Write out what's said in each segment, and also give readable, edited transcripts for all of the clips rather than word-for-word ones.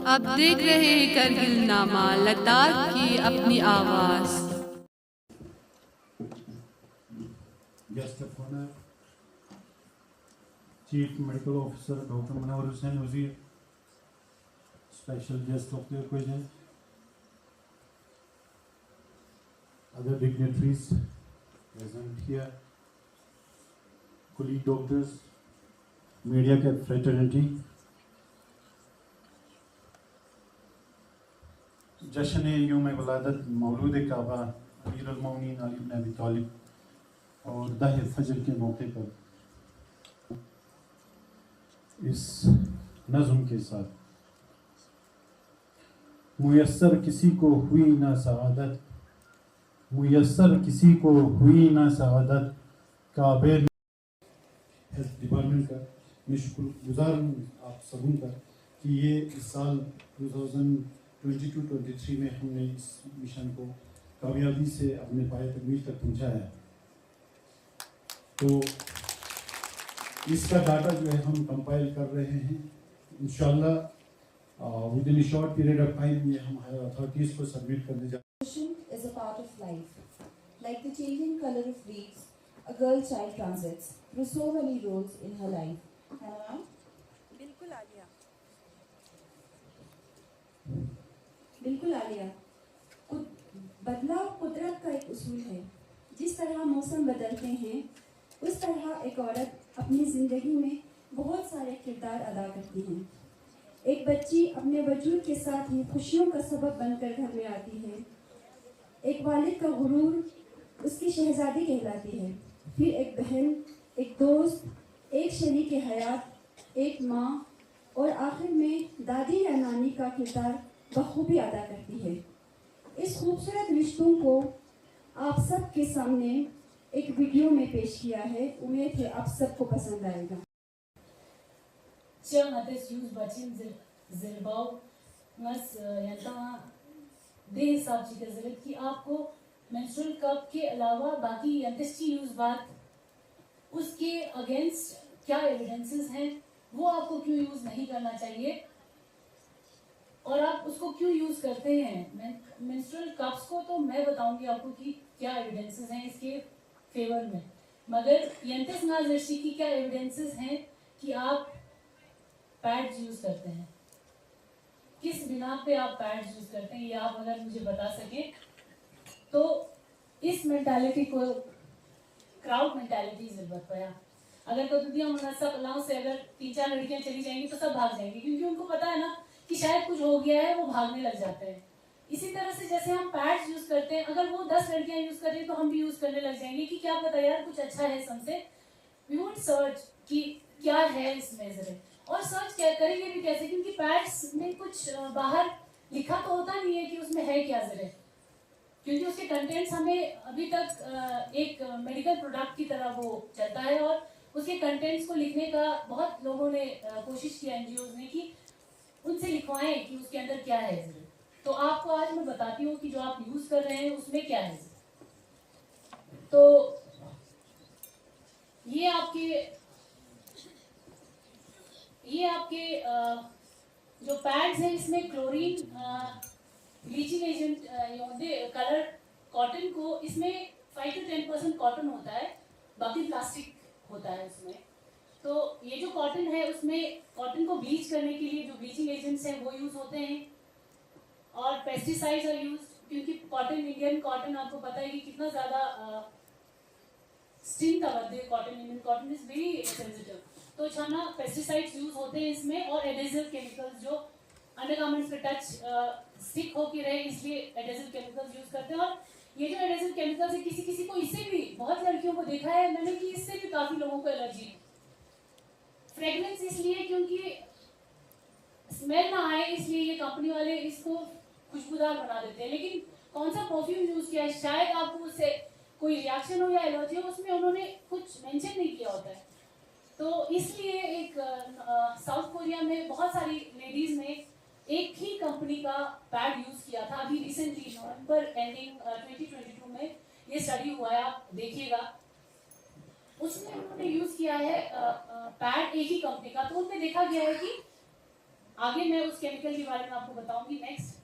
अब देख रहे हैं करगिलनामा लद्दाख की अपनी आवाज़। Guest of honor, Chief Medical Officer Dr. Manawar Hussain Wazir, special guest of the occasion, other dignitaries present here, colleague doctors, media fraternity, जश्न यौम वलादत मौलूद काबा अमीरुल मोमिनीन अली इब्न अबी तालिब और दह फजर के मौके पर इस नज़्म के साथ मुयस्सर किसी को हुई ना सआदत, मुयस्सर किसी को हुई ना सआदत, काबे हेल्थ डिपार्टमेंट का मैं शुक्रगुजार हूँ आप सबों का कि ये इस साल 2022-23 में हमने इस मिशन को कामयाबी से अपने पाए तकमील तक पहुँचाया है। तो इसका डाटा जो है हम कंपाइल कर रहे हैं, इंशाल्लाह with in short period of time ये हम हायर अथॉरिटीज़ को सबमिट करने जा रहे हैं। Is a part of life. Like the changing color of leaves, a girl child transits through so many roles in her life. है ना ma'am? बिल्कुल आलिया। बिल्कुल आलिया। बदलाव कुदरत का एक उसूल है। जिस तरह मौसम बदलते हैं, उस तरह एक औरत अपनी ज़िंदगी में बहुत सारे किरदार अदा करती हैं। एक बच्ची अपने वजूद के साथ ही खुशियों का सबब बनकर घर में आती है। एक वालिद का गुरूर उसकी शहजादी कहलाती है। फिर एक बहन, एक दोस्त, एक शरीक हयात, एक माँ और आखिर में दादी या नानी का किरदार बखूबी अदा करती है। इस खूबसूरत रिश्तों को आप सब के सामने एक वीडियो में पेश किया है। उम्मीद है आप सबको पसंद आएगा। Ates use bacin zilbao mas यंता दे हिसाब से ज़रूरत कि आपको मेंस्ट्रुअल कप के अलावा बाकी यंतस्टी यूज़ बात उसके अगेंस्ट क्या एविडेंसेस हैं, वो आपको क्यों यूज़ नहीं करना चाहिए और आप उसको क्यों यूज़ करते हैं। मेंस्ट्रुअल कप्स को तो मैं बताऊंगी आपको कि क्या एविडेंसेस हैं इसके फेवर में, मगर यंतस नाज़रशी की क्या एविडेंसेस हैं कि आप पैड्स यूज़ करते हैं, किस बिना पे आप पैड्स यूज़ करते हैं, ये आप अगर मुझे बता सकें तो इस मेंटालिटी को क्राउड मेंटालिटी ज़रूरत पाया। अगर कदुदियाँ मुनस्सब अल्लाह से अगर 3-4 लड़कियाँ चली जाएंगी तो सब भाग जाएंगी, क्योंकि उनको पता है ना कि शायद कुछ हो गया है, वो भागने लग जाते हैं। इसी तरह से जैसे हम पैड्स यूज़ करते हैं, अगर वो 10 लड़कियाँ यूज़ कर रही हैं तो हम भी यूज़ करने लग जाएंगे कि क्या पता यार कुछ अच्छा है हमसे। वी वुड सर्च कि क्या है इसमें ज़रे, और सर्च क्या करेंगे भी कैसे, क्योंकि पैड्स में कुछ बाहर लिखा तो होता नहीं है कि उसमें है क्या ज़रे, क्योंकि उसके कंटेंट्स हमें अभी तक एक मेडिकल प्रोडक्ट की तरह वो चलता है और उसके कंटेंट्स को लिखने का बहुत लोगों ने कोशिश की, एनजीओज ने, कि उनसे लिखवाएं कि उसके अंदर क्या है ज़रे। तो आपको आज मैं बताती हूँ कि जो आप यूज़ कर रहे हैं उसमें क्या है। तो ये आपके जो पैड्स हैं इसमें chlorine bleaching agent colour cotton को, इसमें 5 to 10% कॉटन होता है, बाकी प्लास्टिक होता है उसमें। तो ये जो कॉटन है उसमें कॉटन को ब्लीच करने के लिए जो ब्लीचिंग एजेंट्स हैं वो यूज़ होते हैं और पेस्टिसाइड्स आर यूज, क्योंकि कॉटन, इंडियन कॉटन आपको पता है कि कितना ज़्यादा स्टिंग का वर्द है। Cotton, Indian cotton is very sensitive, तो छाना पेस्टिसाइड्स यूज होते हैं इसमें और एडेसिव केमिकल्स जो अंडरगारमेंट्स पे टच स्टिक होके रहे, इसलिए एडेसिव केमिकल्स यूज करते हैं। और ये जो एडेसिव केमिकल्स है, किसी को, इससे भी बहुत लड़कियों को देखा है मैंने कि इससे भी काफी लोगों को एलर्जी है। फ्रेग्रेंस इसलिए क्योंकि स्मेल ना आए, इसलिए ये कंपनी वाले इसको खुशबूदार बना देते हैं, लेकिन कौन सा परफ्यूम यूज किया है, शायद आपको उससे कोई रिएक्शन हो या एलर्जी हो, उसमें उन्होंने कुछ मेंशन नहीं किया होता है। तो इसलिए एक साउथ कोरिया में बहुत सारी लेडीज ने एक ही कंपनी का पैड यूज किया था। अभी रिसेंटली नवंबर एंडिंग 2022 में ये स्टडी हुआ है, आप देखिएगा। उसमें उन्होंने यूज किया है पैड एक ही कंपनी का, तो उनमें देखा गया है कि आगे मैं उस केमिकल के बारे में आपको बताऊंगी नेक्स्ट।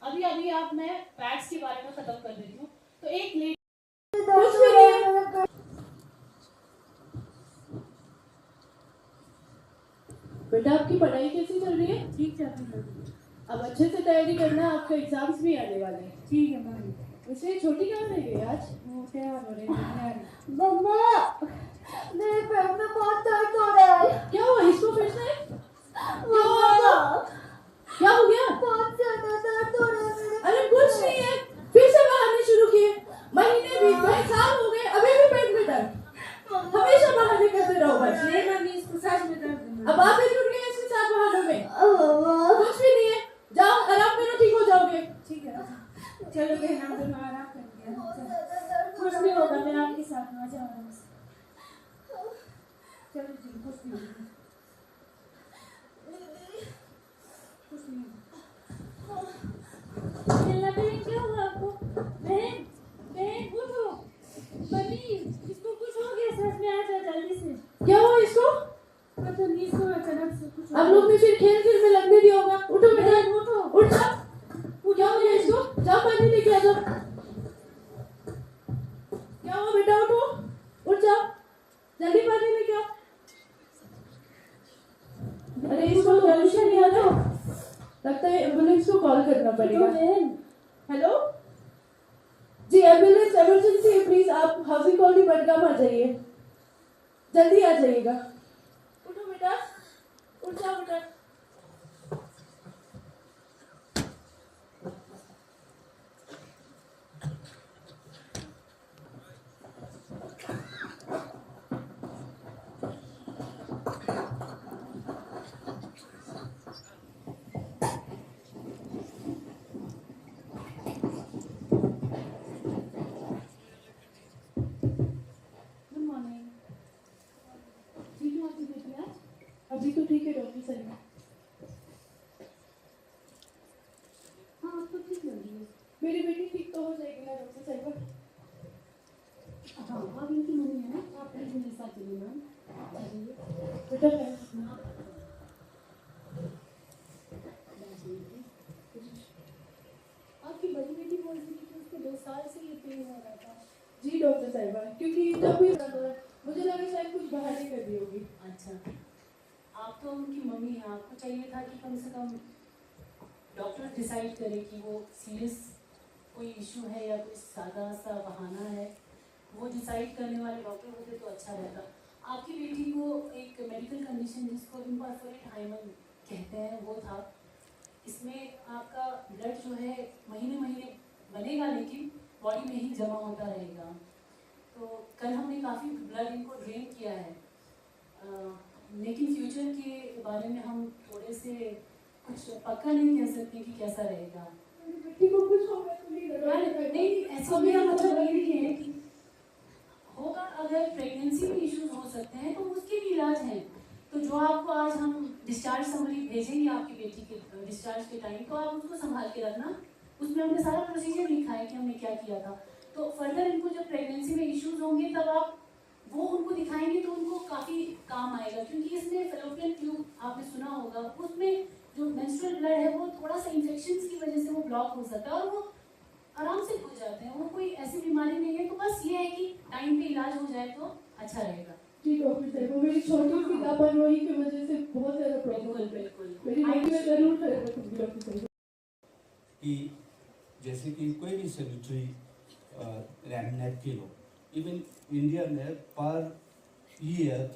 अभी अभी आप मैं पैड्स के बारे में खत्म कर देती हूँ। तो एक लेडी बेटा आपकी पढ़ाई कैसी चल रही है? ठीक चल रही है। अब अच्छे से तैयारी करना, आपके एग्जाम्स भी आने वाले हैं। ठीक है मैम। वैसे छोटी कहाँ रह गई आज? वो तैयार हो रही है। मम्मा मेरे पैर में बहुत दर्द हो रहा है। क्या हुआ इसको फिर से? मम्मा क्या हो गया? बहुत ज्यादा दर्द हो रहा है मेरे। अरे कुछ नहीं है, फिर से बहाने शुरू किए। महीने बीत गए, साल हो गए, अभी भी पेट में दर्द। हमेशा बहाने करते रहो बस। नहीं मम्मी इसको सच में दर्द है। अब आप भी जुड़ गए इसके साथ बहानों में। कुछ भी नहीं है, जाओ आराम करो, ठीक हो जाओगे। ठीक है चलो बहन हम दोनों आराम करेंगे। कुछ नहीं होगा, मैं आपके साथ में आ जाऊँ आराम से। चलो जी कुछ नहीं होगा, कुछ नहीं होगा। चिल्ला बहन क्या हुआ आपको? बहन बहन उठो। मम्मी इसको कुछ हो गया, सच में आ जाओ जल्दी से। क्या हुआ इसको? पता नहीं इसको अचानक से कुछ आप लोग ने फिर खेल में लगने दिया होगा। उठो बेटा, बहन उठो। उठ जाओ। क्या हो गया इसको? जाओ पानी लेके आ जाओ। क्या हुआ बेटा? उठो, उठ जाओ, जल्दी पानी लेके आओ। अरे इसको सोल्यूशन नहीं आ रहा, लगता है एम्बुलेंस को कॉल करना पड़ेगा। हेलो जी, एम्बुलेंस इमरजेंसी है, प्लीज आप हाउसिंग कॉलोनी बडगाम आ जाइए, जल्दी आ जाइएगा। उठो बेटा, उठ जाओ बेटा। Good morning. ठीक है आपकी बेटी आज? अभी तो ठीक है डॉक्टर साहब। हाँ आपको ठीक लग रही है। मेरी बेटी ठीक तो हो जाएगी ना डॉक्टर साहब? हाँ आप इनकी मम्मी है ना, आप प्लीज मेरे साथ चलिए मैम। चलिए बेटा आपकी बड़ी बेटी बोल रही थी कि उसको 2 साल से ये पेन हो रहा था। जी डॉक्टर साहिबा, क्योंकि जब भी मुझे लगा शायद कुछ बहाने कर दी होगी। अच्छा, आप तो उनकी मम्मी हैं, आपको चाहिए था कि कम से कम डॉक्टर डिसाइड करे कि वो सीरियस कोई इशू है या कोई सादा सा बहाना है। वो डिसाइड करने वाले डॉक्टर होते तो अच्छा रहता। आपकी बेटी को एक मेडिकल कंडीशन जिसको इम्परफोरेट हाइमन कहते हैं वो था। इसमें आपका ब्लड जो है महीने महीने बनेगा लेकिन बॉडी में ही जमा होता रहेगा। तो कल हमने काफ़ी ब्लड इनको ड्रेन किया है, लेकिन फ्यूचर के बारे में हम थोड़े से कुछ पक्का नहीं कह सकते कि कैसा रहेगा। मेरी बेटी को कुछ होगा तो नहीं नहीं, ऐसा मेरा मतलब ये नहीं है कि होगा। अगर प्रेगनेंसी में इश्यूज हो सकते हैं तो उसके भी इलाज हैं। तो जो आपको आज हम डिस्चार्ज समरी भेजेंगे आपकी बेटी के डिस्चार्ज के टाइम, तो आप उसको संभाल के रखना। उसमें हमने सारा प्रोसीजर लिखा है कि हमने क्या किया था। तो फर्दर इनको जब प्रेगनेंसी में इश्यूज होंगे तब आप वो उनको दिखाएंगे तो उनको काफ़ी काम आएगा। क्योंकि इसमें फेलोपियन ट्यूब आपने सुना होगा, उसमें जो मेंस्ट्रुअल ब्लड है वो थोड़ा सा इन्फेक्शंस की वजह से वो ब्लॉक हो सकता है और वो आराम से खुल जाते हैं। वो कोई ऐसी बीमारी नहीं है। तो बस ये है कि टाइम पे इलाज हो जाए तो अच्छा रहेगा। जी डॉक्टर साहब, वो मेरी छोटी सी लापरवाही की वजह से बहुत ज़्यादा प्रॉब्लम बिल्कुल हो गई। बिल्कुल। मेरी बेटी में जरूर ख्याल रखूंगी डॉक्टर साहब। कि जैसे कि कोई भी सैनिटरी नैपकिन हो, इवन इंडिया में per year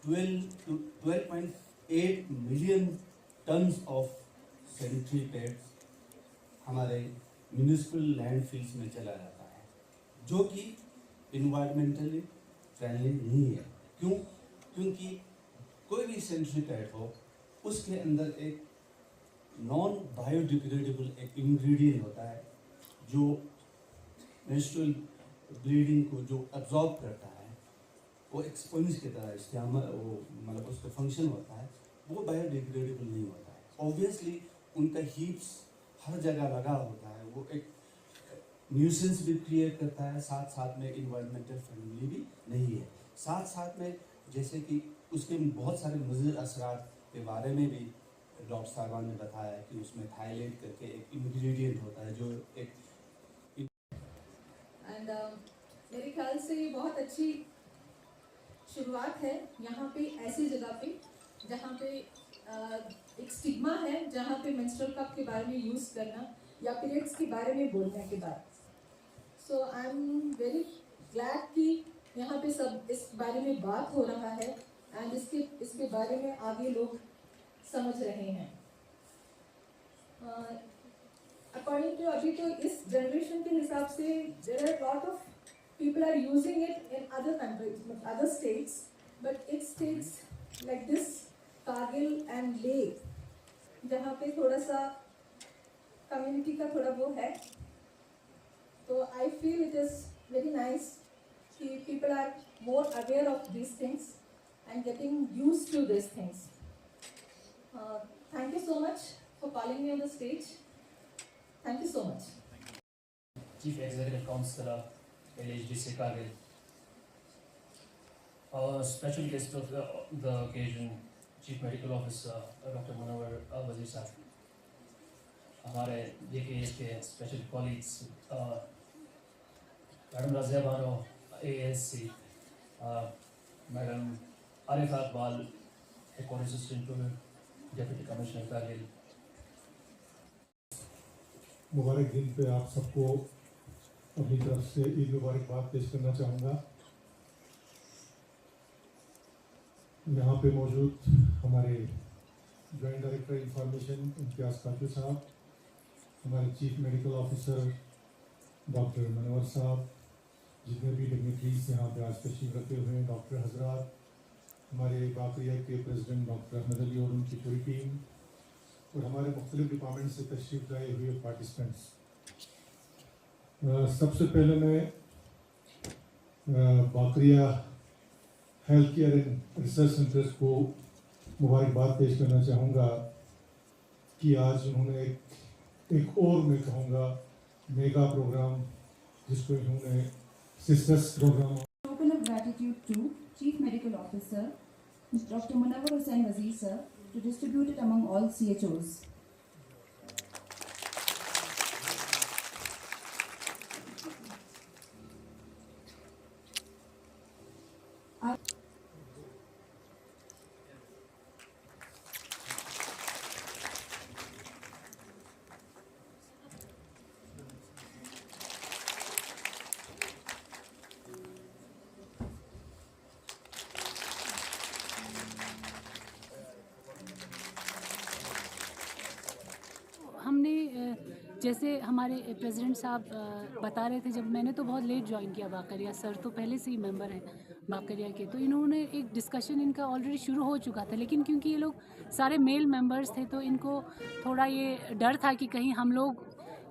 12.8 million tons of sanitary pads हमारे म्यूनिसिपल लैंडफिल्स में चला जाता है, जो कि इन्वायरमेंटली फ्रेंडली नहीं है। क्यों? क्योंकि कोई भी सैनिटरी पैड हो उसके अंदर एक नॉन बायोडिग्रेडेबल एक इंग्रेडिएंट होता है जो मेंस्ट्रुअल ब्लीडिंग को जो अब्जॉर्ब करता है। वो एक स्पंज की तरह इस्तेमाल वो मतलब उसका फंक्शन होता है, वो बायोडिग्रेडेबल नहीं होता है। ऑब्वियसली उनका हीप्स हर जगह लगा होता है, वो एक न्यूसेंस भी क्रिएट करता है, साथ साथ में इन्वायरमेंटल फ्रेंडली भी नहीं है। साथ साथ में जैसे कि उसके बहुत सारे मुज़र असरात के बारे में भी डॉक्टर साहबान ने बताया कि उसमें थायलेट करके एक इंग्रेडिएंट होता है जो एक एंड मेरे ख्याल से ये बहुत अच्छी शुरुआत है यहाँ पे ऐसी जगह पे जहाँ पे एक स्टिग्मा है, जहाँ पे मेंस्ट्रुअल कप के बारे में यूज़ करना या पीरियड्स के बारे में बोलने के बाद। सो आई एम वेरी ग्लैड कि यहाँ पे सब इस बारे में बात हो रहा है एंड इसके बारे में आगे लोग समझ रहे हैं। अकॉर्डिंग टू अभी तो इस जनरेशन के हिसाब से there are lot of people are using it in other countries, other states, but it states like this, Kargil and Leh, जहाँ पे थोड़ा सा community का थोड़ा वो है, तो I feel it is very nice कि people are more aware of these things and getting used to these things. Thank you so much for calling me on the stage. Thank you so much. Chief Executive Councillor, LHDC Kargil. Our special guest of the occasion, Chief Medical Officer Dr. Munawar Wazir Sahab. हमारे JKS के special colleagues, Madam Razia Bano, ASC, Madam Arifa Iqbal, Headquarter Assistant to Deputy Commissioner Kargil. मुबारक दिन पे आप सबको अपनी तरफ से ईद मुबारकबाद पेश करना चाहूँगा। यहाँ पे मौजूद हमारे जॉइंट डायरेक्टर इंफॉर्मेशन इम्तियाज़ काफी साहब, हमारे chief medical officer doctor manoeuvre साहब, जितने भी डिग्निटरीज यहाँ पे आज तशरीफ रखे हुए हैं, डॉक्टर हजरात, हमारे बाकरिया के प्रेसिडेंट डॉक्टर अहमद अली और उनकी पूरी टीम, और हमारे मुख्तलिफ डिपार्टमेंट से तशरीफ लाए हुए पार्टिसिपेंट्स। सबसे पहले मैं Bakaria health care and research centres को मुबारकबाद पेश करना चाहूँगा कि आज उन्होंने एक और मैं कहूँगा मेगा प्रोग्राम जिसको इन्होंने sisters programme. Token of gratitude to Chief Medical Officer Dr. Munawar Hussain Wazir sir to distribute it among all CHOs. हमने जैसे हमारे प्रेसिडेंट साहब बता रहे थे, जब मैंने तो बहुत लेट ज्वाइन किया बाकरिया, सर तो पहले से ही मेंबर हैं बाकरिया के, तो इन्होंने एक डिस्कशन इनका ऑलरेडी शुरू हो चुका था, लेकिन क्योंकि ये लोग सारे मेल मेंबर्स थे तो इनको थोड़ा ये डर था कि कहीं हम लोग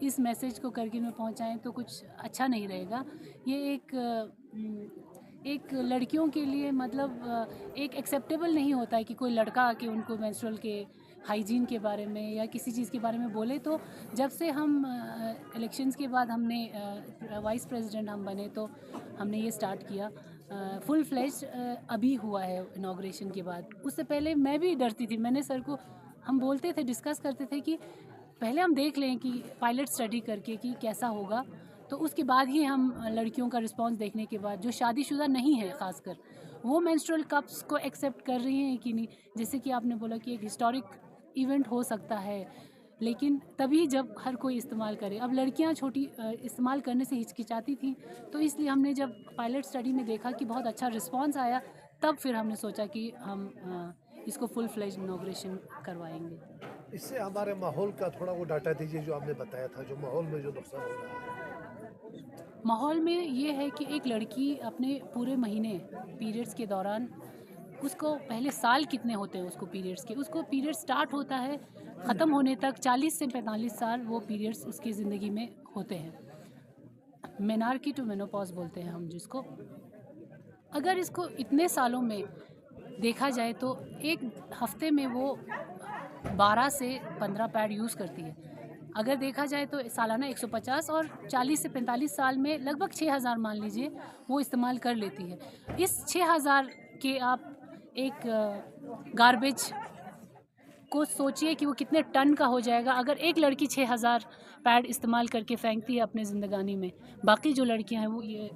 इस मैसेज को करगिल में पहुंचाएं तो कुछ अच्छा नहीं रहेगा। ये एक लड़कियों के लिए मतलब एक एक्सेप्टेबल नहीं होता है कि कोई लड़का आके उनको मेंस्ट्रुअल के हाइजीन के बारे में या किसी चीज़ के बारे में बोले। तो जब से हम इलेक्शंस के बाद हमने वाइस प्रेसिडेंट हम बने तो हमने ये स्टार्ट किया, फुल फ्लेज अभी हुआ है इनॉग्रेशन के बाद। उससे पहले मैं भी डरती थी, मैंने सर को हम बोलते थे, डिस्कस करते थे कि पहले हम देख लें कि पायलट स्टडी करके कि कैसा होगा, तो उसके बाद ही हम लड़कियों का रिस्पांस देखने के बाद जो शादीशुदा नहीं है ख़ासकर वो मेंस्ट्रुअल कप्स को एक्सेप्ट कर रही हैं कि नहीं। जैसे कि आपने बोला कि एक हिस्टोरिक इवेंट हो सकता है, लेकिन तभी जब हर कोई इस्तेमाल करे। अब लड़कियां छोटी इस्तेमाल करने से हिचकिचाती थी, तो इसलिए हमने जब पायलट स्टडी में देखा कि बहुत अच्छा रिस्पांस आया, तब फिर हमने सोचा कि हम इसको फुल फ्लेज इनॉग्रेशन करवाएंगे। इससे हमारे माहौल का थोड़ा वो डाटा दीजिए जो आपने बताया था, जो माहौल में जो नुकसान हो रहा है। माहौल में ये है कि एक लड़की अपने पूरे महीने पीरियड्स के दौरान, उसको पहले साल कितने होते हैं उसको पीरियड्स के, उसको पीरियड स्टार्ट होता है ख़त्म होने तक 40 से 45 साल वो पीरियड्स उसकी ज़िंदगी में होते हैं। मेनार्की टू मेनोपॉज बोलते हैं हम जिसको। अगर इसको इतने सालों में देखा जाए तो एक हफ्ते में वो 12 से 15 पैड यूज़ करती है। अगर देखा जाए तो सालाना 150 और 40 से 45 साल में लगभग 6000 मान लीजिए वो इस्तेमाल कर लेती है। इस 6000 के आप एक गार्बेज को सोचिए कि वो कितने टन का हो जाएगा अगर एक लड़की 6000 पैड इस्तेमाल करके फेंकती है अपने ज़िंदगानी में। बाकी जो लड़कियां हैं वो ये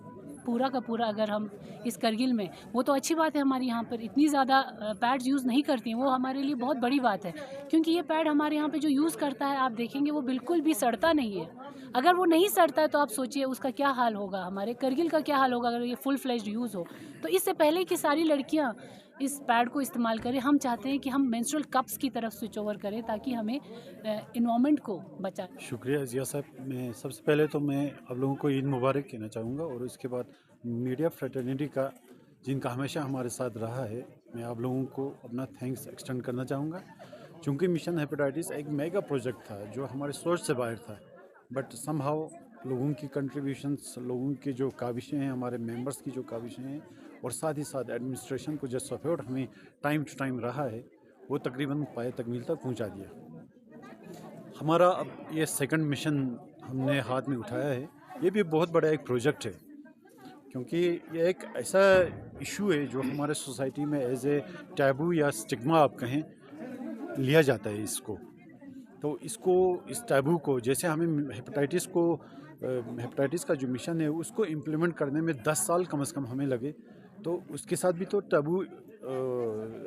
पूरा का पूरा अगर हम इस करगिल में, वो तो अच्छी बात है हमारी यहाँ पर इतनी ज़्यादा पैड्स यूज़ नहीं करती हैं, वो हमारे लिए बहुत बड़ी बात है, क्योंकि ये पैड हमारे यहाँ पे जो यूज़ करता है आप देखेंगे वो बिल्कुल भी सड़ता नहीं है। अगर वो नहीं सड़ता है तो आप सोचिए उसका क्या हाल होगा, हमारे करगिल का क्या हाल होगा अगर ये फुल फ्लेज्ड यूज़ हो। तो इससे पहले कि सारी लड़कियाँ इस पैड को इस्तेमाल करें, हम चाहते हैं कि हम मेंस्ट्रुअल कप्स की तरफ स्विच ओवर करें ताकि हमें इन्वायरमेंट को बचा। शुक्रिया जिया साहब। मैं सबसे पहले तो मैं आप लोगों को ईद मुबारक कहना चाहूँगा और उसके बाद मीडिया फ्रेटर्निटी का जिनका हमेशा हमारे साथ रहा है, मैं आप लोगों को अपना थैंक्स एक्सटेंड करना चाहूँगा। चूँकि मिशन हेपेटाइटिस एक मेगा प्रोजेक्ट था जो हमारे सोच से बाहर था, बट समहाउ लोगों की कंट्रीब्यूशंस, लोगों की जो काविशें हैं, हमारे मेंबर्स की जो काविशें हैं और साथ ही साथ एडमिनिस्ट्रेशन को जो सपोर्ट हमें टाइम टू टाइम रहा है, वो तकरीबन पाए तकमील तक पहुंचा दिया। हमारा अब ये सेकंड मिशन हमने हाथ में उठाया है, ये भी बहुत बड़ा एक प्रोजेक्ट है, क्योंकि ये एक ऐसा इशू है जो हमारे सोसाइटी में एज ए टैबू या स्टिग्मा आप कहें लिया जाता है इसको। तो इसको, इस टैबू को, जैसे हमें हेपेटाइटिस का जो मिशन है उसको इम्प्लीमेंट करने में 10 साल कम से कम हमें लगे, तो उसके साथ भी तो टैबू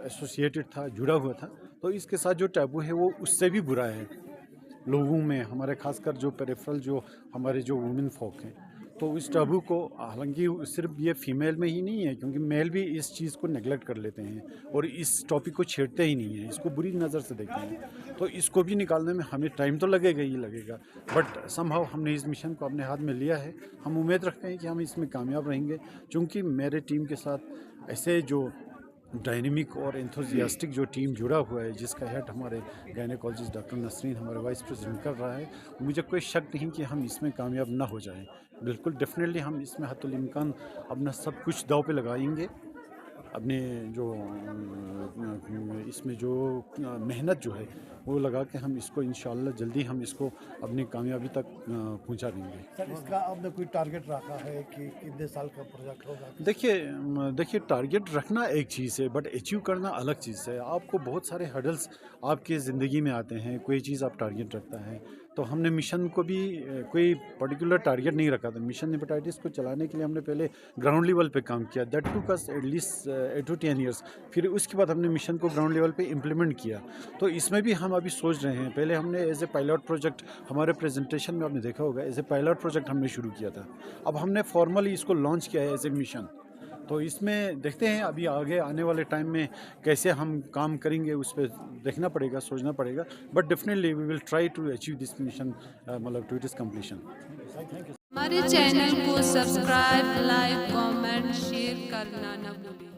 एसोसिएटेड था, जुड़ा हुआ था। तो इसके साथ जो टैबू है वो उससे भी बुरा है लोगों में, हमारे खासकर जो पेरिफेरल जो हमारे जो वुमेन फोक हैं। तो इस टैबू को, हालांकि सिर्फ ये फीमेल में ही नहीं है, क्योंकि मेल भी इस चीज़ को नेगलेक्ट कर लेते हैं और इस टॉपिक को छेड़ते ही नहीं हैं, इसको बुरी नज़र से देखते हैं। तो इसको भी निकालने में हमें टाइम तो लगेगा ही लगेगा, बट समहाउ हमने इस मिशन को अपने हाथ में लिया है। हम उम्मीद रखते हैं कि हम इसमें कामयाब रहेंगे, क्योंकि मेरे टीम के साथ ऐसे जो डायनेमिक और एंथुसियास्टिक जो टीम जुड़ा हुआ है, जिसका हेड हमारे गायनेकोलॉजिस्ट डॉक्टर नसरीन, हमारे वाइस प्रेसिडेंट कर रहा है, मुझे कोई शक नहीं कि हम इसमें कामयाब ना हो जाएं। बिल्कुल डेफिनेटली हम इसमें हत्तुल इम्कान अपना सब कुछ दाव पे लगाएंगे, अपने जो इसमें जो मेहनत जो है वो लगा के हम इसको इंशाल्लाह जल्दी हम इसको अपनी कामयाबी तक पहुंचा देंगे। सर, इसका आपने कोई टारगेट रखा है कि कितने साल का प्रोजेक्ट होगा? देखिए टारगेट रखना एक चीज़ है, बट अचीव करना अलग चीज़ है। आपको बहुत सारे हर्डल्स आपके ज़िंदगी में आते हैं, कोई चीज़ आप टारगेट रखता है। तो हमने मिशन को भी कोई पर्टिकुलर टारगेट नहीं रखा था। मिशन हेपेटाइटिस को चलाने के लिए हमने पहले ग्राउंड लेवल पे काम किया, that took us at least 8 to 10 years। फिर उसके बाद हमने मिशन को ग्राउंड लेवल पे इम्प्लीमेंट किया। तो इसमें भी हम अभी सोच रहे हैं, पहले हमने एज ए पायलट प्रोजेक्ट, हमारे प्रेजेंटेशन में आपने देखा होगा, एज ए पायलट प्रोजेक्ट हमने शुरू किया था। अब हमने फॉर्मली इसको लॉन्च किया है एज ए मिशन। तो इसमें देखते हैं अभी आगे आने वाले टाइम में कैसे हम काम करेंगे, उस पर देखना पड़ेगा, सोचना पड़ेगा, but definitely we will try to achieve this mission, मतलब टू इट्स कंप्लीशन। हमारे चैनल को सब्सक्राइब, लाइक, कमेंट, शेयर करना न भूलें।